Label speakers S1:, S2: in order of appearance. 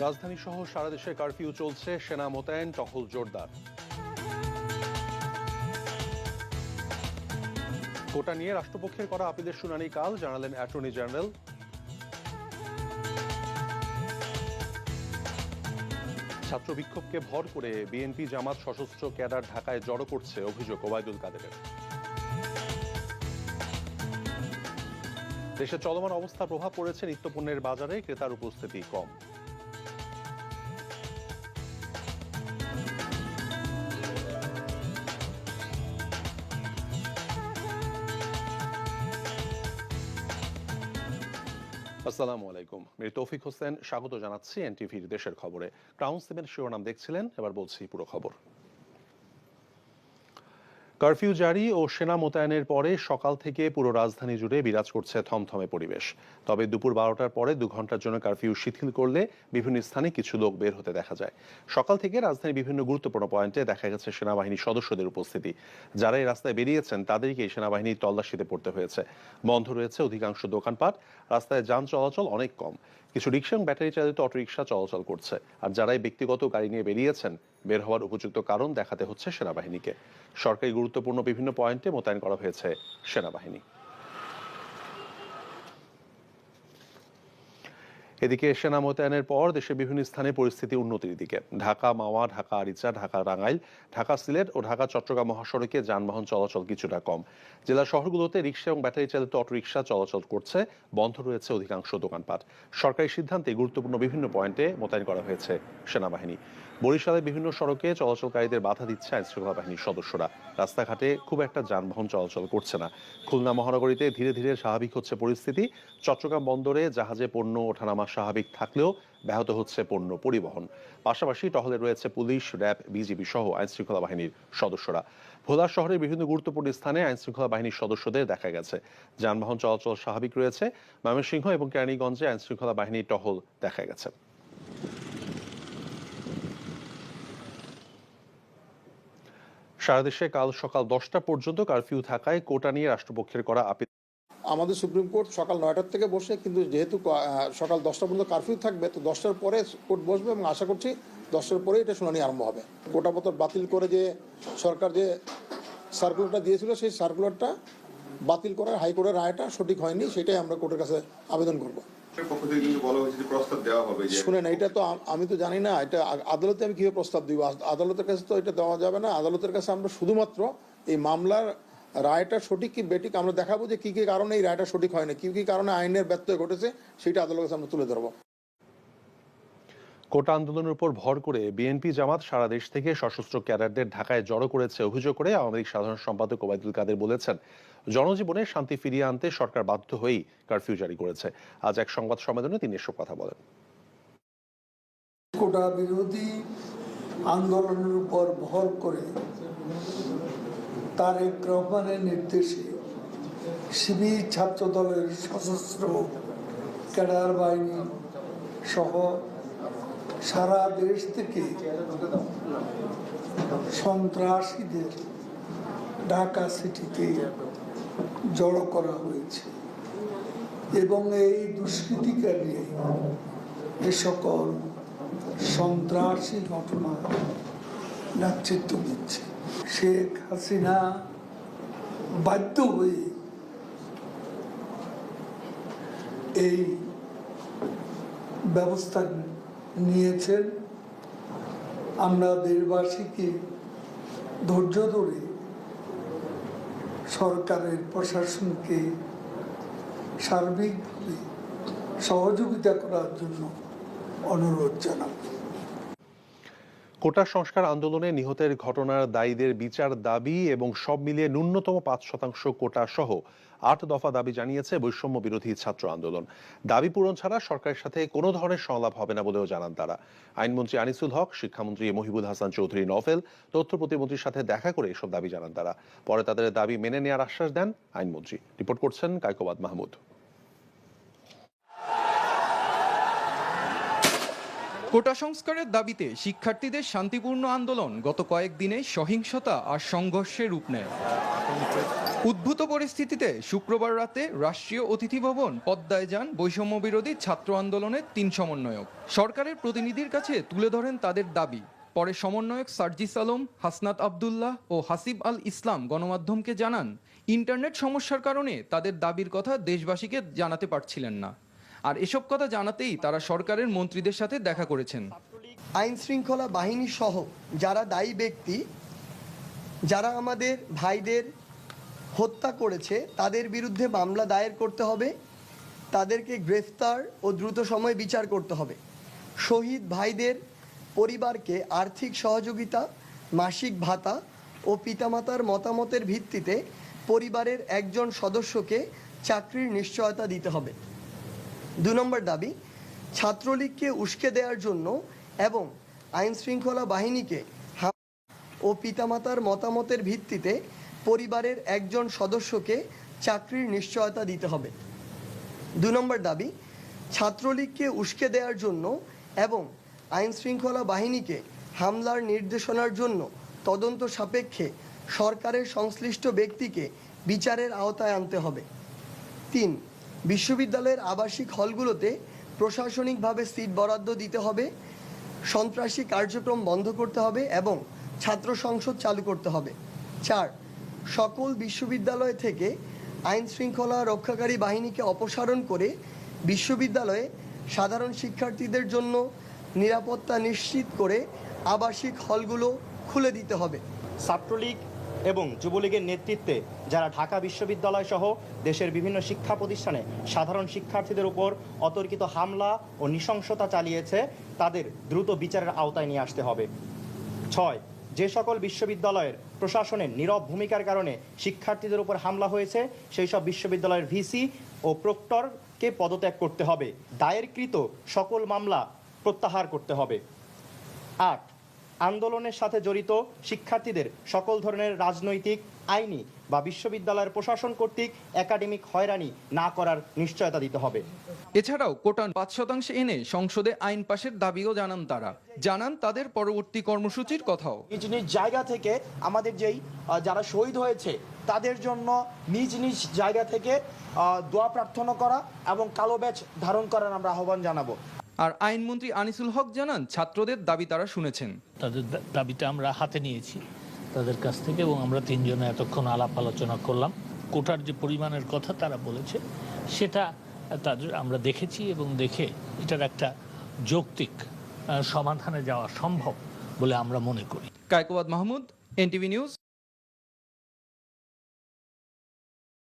S1: রাজধানী সহ সারা দেশে কারফিউ চলছে, সেনা মোতায়েন, টহল জোরদার। কোটা নিয়ে রাষ্ট্রপক্ষের করা আপিলের শুনানি কাল, জানালেন অ্যাটর্নি জেনারেল। ছাত্র বিক্ষোভকে ভর করে বিএনপি জামাত সশস্ত্র ক্যাডার ঢাকায় জড়ো করছে, অভিযোগ ওবায়দুল কাদেরের। দেশে চলমান অবস্থা প্রভাব পড়েছে নিত্যপণ্যের বাজারে, ক্রেতার উপস্থিতি কম। আসসালামু আলাইকুম, আমি তৌফিক হোসেন, স্বাগত জানাচ্ছি এনটিভির দেশের খবরে। ক্রাউন 7 শিরোনাম দেখছিলেন, এবার বলছি পুরো খবর। কারফিউ জারি ও সেনা মোতায়েনের পরে সকাল থেকে পুরো রাজধানী জুড়ে বিরাজ করছে থমথমে পরিবেশ। তবে দুপুর 12টার পরে 2 ঘন্টার জন্য কারফিউ শিথিল করলে বিভিন্ন স্থানে কিছু লোক বের হতে দেখা যায়। সকাল থেকে রাজধানীর বিভিন্ন গুরুত্বপূর্ণ পয়েন্টে দেখা গেছে সেনাবাহিনীর সদস্যদের উপস্থিতি। যারা এই রাস্তায় বেরিয়েছেন তাদেরকেই সেনাবাহিনীর তল্লাশিতে পড়তে হয়েছে। বন্ধ রয়েছে অধিকাংশ দোকানপাট, রাস্তায় যান চলাচল অনেক কম। কিছু রিক্সা এবং ব্যাটারি চালিত অটোরিকশা চলাচল করছে। আর যারাই ব্যক্তিগত গাড়ি নিয়ে বেরিয়েছেন, বের হওয়ার উপযুক্ত কারণ দেখাতে হচ্ছে সেনাবাহিনীকে। সরকারি গুরুত্বপূর্ণ বিভিন্ন পয়েন্টে মোতায়েন করা হয়েছে সেনাবাহিনী। এদিকে সেনা মোতায়েনের পর দেশের বিভিন্ন স্থানে পরিস্থিতি উন্নতির দিকে। ঢাকা মাওয়া, ঢাকা আরিচা, ঢাকা টাঙ্গাইল, ঢাকা সিলেট ও ঢাকা চট্টগ্রাম মহাসড়কে যানবাহন চলাচল কিছুটা কম। জেলা শহরগুলোতে রিক্সা এবং ব্যাটারি চালিত অটোরিকশা চলাচল করছে, বন্ধ রয়েছে অধিকাংশ দোকানপাট। সরকারি সিদ্ধান্তে গুরুত্বপূর্ণ বিভিন্ন পয়েন্টে মোতায়েন করা হয়েছে সেনাবাহিনী। বরিশালের বিভিন্ন সড়কে চলাচলকারীদের বাধা দিচ্ছে আইনশৃঙ্খলা বাহিনীর সদস্যরা। রাস্তাঘাটে খুব একটা যানবাহন চলাচল করছে না। খুলনা মহানগরীতে ধীরে ধীরে স্বাভাবিক হচ্ছে পরিস্থিতি। চট্টগ্রাম বন্দরে জাহাজে পণ্য ওঠানামা স্বাভাবিক থাকলেও ব্যাহত হচ্ছে পণ্য পরিবহন। পাশাপাশি টহলে রয়েছে পুলিশ, র্যাব, বিজিবি সহ আইনশৃঙ্খলা বাহিনীর সদস্যরা। ভোলা শহরের বিভিন্ন গুরুত্বপূর্ণ স্থানে আইনশৃঙ্খলা বাহিনীর সদস্যদের দেখা গেছে। যানবাহন চলাচল স্বাভাবিক রয়েছে। ময়মনসিংহ এবং কেরানীগঞ্জে আইনশৃঙ্খলা বাহিনীর টহল দেখা গেছে। সারা দেশে কাল সকাল 10টা পর্যন্ত কারফিউ থাকায় কোটা নিয়ে রাষ্ট্রপক্ষের করা আপিল।
S2: আমাদের সুপ্রিম কোর্ট সকাল 9টার থেকে বসে, কিন্তু যেহেতু সকাল 10টা পর্যন্ত কারফিউ থাকবে, তো 10টার পরে কোর্ট বসবে এবং আশা করছি 10টার পরে এটা শুনানি আরম্ভ হবে। কোটাপত্র বাতিল করে যে সরকার যে সার্কুলারটা দিয়েছিল, সেই সার্কুলারটা বাতিল করার হাইকোর্টের রায়টা সঠিক হয়নি, সেটাই আমরা কোর্টের কাছে আবেদন করব। শুনেন, এটা তো আমি তো জানি না, এটা আদালতে আমি কিভাবে প্রস্তাব দিব। আদালতের কাছে তো এটা দেওয়া যাবে না। আদালতের কাছে আমরা শুধুমাত্র এই মামলার রায়টা সঠিক কি বেঠিক আমরা দেখাবো, যে কি কি কারণে এই রায়টা সঠিক হয় না, কি কি কারণে আইনের ব্যত্যয় ঘটেছে, সেটা আদালতের কাছে আমরা তুলে ধরবো।
S1: কোটা আন্দোলনের উপর ভর করে বিএনপি জামাত সারা দেশ থেকে সশস্ত্র ক্যাডারদের ঢাকায় জড়ো করেছে অভিযোগ করে আওয়ামী লীগ সাধারণ সম্পাদক ওবায়দুল কাদের বলেছেন, জনজীবনে শান্তি ফিরিয়ে আনতে সরকার বাধ্য হয়েই কারফিউ জারি করেছে। আজ এক সংবাদ সম্মেলনে তিনি এসব কথা বলেন।
S3: কোটা বিরোধী আন্দোলনের উপর ভর করে তারেক রহমানের নির্দেশে শিবির ছাত্র দলের সশস্ত্র ক্যাডার বাহিনী সহ সারা দেশ থেকে সন্ত্রাসীদের ঢাকা সিটিতে জড়ো করা হয়েছে এবং এই দুষ্কৃতিকারী এ সকল সন্ত্রাসী ঘটনা নেতৃত্ব দিচ্ছে। শেখ হাসিনা বাধ্য হয়ে এই ব্যবস্থা নিয়েছেন। আমরা দেশবাসীকে ধৈর্য ধরে সরকারের প্রশাসনকে সার্বিকভাবে সহযোগিতা করার জন্য অনুরোধ জানাব।
S1: কোটা সংস্কার আন্দোলনে নিহতের ঘটনার দায়ীদের বিচার দাবি এবং সব মিলিয়ে ন্যূনতম 5% কোটা সহ 8 দফা দাবি জানিয়েছে বৈষম্য বিরোধী ছাত্র আন্দোলন। দাবি পূরণ ছাড়া সরকারের সাথে কোনো ধরনের সংলাপ হবে না বলেও জানান তারা। আইনমন্ত্রী আনিসুল হক, শিক্ষামন্ত্রী মহিবুল হাসান চৌধুরী নফেল, তথ্য প্রতিমন্ত্রীর সাথে দেখা করে এসব দাবি জানান তারা। পরে তাদের দাবি মেনে নেওয়ার আশ্বাস দেন আইনমন্ত্রী। রিপোর্ট করছেন কায়কোবাদ মাহমুদ।
S4: কোটা সংস্কারের দাবিতে শিক্ষার্থীদের শান্তিপূর্ণ আন্দোলন গত কয়েকদিনে সহিংসতা আর সংঘর্ষের রূপ নেয়। উদ্ভূত পরিস্থিতিতে শুক্রবার রাতে রাষ্ট্রীয় অতিথি ভবন পদ্মায় যান বৈষম্য বিরোধী ছাত্র আন্দোলনের ৩ সমন্বয়ক। সরকারের প্রতিনিধির কাছে তুলে ধরেন তাদের দাবি। পরে সমন্বয়ক সার্জিস আলম, হাসনাত আবদুল্লাহ ও হাসিব আল ইসলাম গণমাধ্যমকে জানান, ইন্টারনেট সমস্যার কারণে তাদের দাবির কথা দেশবাসীকে জানাতে পারছিলেন না। আর এসব কথা জানাতেই তারা সরকারের মন্ত্রীদের সাথে দেখা করেছেন।
S5: আইন শৃঙ্খলা বাহিনী সহ যারা দায়ী ব্যক্তি, যারা আমাদের ভাইদের হত্যা করেছে, তাদের বিরুদ্ধে মামলা দায়ের করতে হবে, তাদেরকে গ্রেফতার ও দ্রুত সময়ে বিচার করতে হবে। শহীদ ভাইদের পরিবারকে আর্থিক সহযোগিতা, মাসিক ভাতা ও পিতামাতার মতামতের ভিত্তিতে পরিবারের একজন সদস্যকে চাকরির নিশ্চয়তা দিতে হবে। ২ নম্বর দাবি, ছাত্রলীগকে উস্কে দেওয়ার জন্য এবং আইন শৃঙ্খলা বাহিনীকে ও পিতামাতার মতামতের ভিত্তিতে পরিবারের একজন সদস্যকে চাকরির নিশ্চয়তা দিতে হবে। ২ নম্বর দাবি, ছাত্রলীগকে উস্কে দেওয়ার জন্য এবং আইন শৃঙ্খলা বাহিনীকে হামলার নির্দেশনার জন্য তদন্ত সাপেক্ষে সরকারের সংশ্লিষ্ট ব্যক্তিকে বিচারের আওতায় আনতে হবে। ৩, বিশ্ববিদ্যালয়ের আবাসিক হলগুলোতে প্রশাসনিকভাবে সিট বরাদ্দ দিতে হবে, সন্ত্রাসী কার্যক্রম বন্ধ করতে হবে এবং ছাত্র সংসদ চালু করতে হবে। ৪, সকল বিশ্ববিদ্যালয় থেকে আইন শৃঙ্খলা রক্ষাকারী বাহিনীকে অপসারণ করে বিশ্ববিদ্যালয়ে সাধারণ শিক্ষার্থীদের জন্য নিরাপত্তা নিশ্চিত করে আবাসিক হলগুলো খুলে দিতে হবে।
S6: ছাত্রলীগ এবং যুবলীগের নেতৃত্বে যারা ঢাকা বিশ্ববিদ্যালয় সহ দেশের বিভিন্ন শিক্ষা প্রতিষ্ঠানে সাধারণ শিক্ষার্থীদের উপর অতর্কিত হামলা ও নৃশংসতা চালিয়েছে, তাদের দ্রুত বিচারের আওতায় নিয়ে আসতে হবে। ৬, যে সকল বিশ্ববিদ্যালয়ের প্রশাসনের নীরব ভূমিকার কারণে শিক্ষার্থীদের উপর হামলা হয়েছে, সেই সব বিশ্ববিদ্যালয়ের ভিসি ও প্রক্টরকে পদত্যাগ করতে হবে। দায়েরকৃত সকল মামলা প্রত্যাহার করতে হবে। ৮, আন্দোলনের সাথে জড়িত শিক্ষার্থীদের সকল ধরনের রাজনৈতিক, আইনি বা বিশ্ববিদ্যালয়ের প্রশাসন কর্তৃক একাডেমিক হয়রানি না করার নিশ্চয়তা দিতে হবে।
S4: এছাড়াও কোটা ৫% এনে সংসদে আইন পাশের দাবিও জানান তারা। জানান তাদের পরবর্তী কর্মসূচির কথাও।
S7: নিজ নিজ জায়গা থেকে আমাদের যারা শহীদ হয়েছে তাদের জন্য নিজ নিজ জায়গা থেকে দোয়া প্রার্থনা করা এবং কালো ব্যাজ ধারণ করার আমরা আহ্বান জানাবো।
S4: আর আইনমন্ত্রী আনিসুল হক জানান, ছাত্রদের দাবি তারা শুনেছেন।
S8: তাদের দাবিটা আমরা হাতে নিয়েছি তাদের কাছ থেকে এবং আমরা ৩ জনে এতক্ষণ আলাপ আলোচনা করলাম। কোটার যে পরিমাণের কথা তারা বলেছে সেটা তাদের আমরা দেখেছি এবং দেখে এটার একটা যৌক্তিক সমাধানে যাওয়া সম্ভব বলে আমরা মনে করি।
S4: Kaikobad Mahmud, NTV news.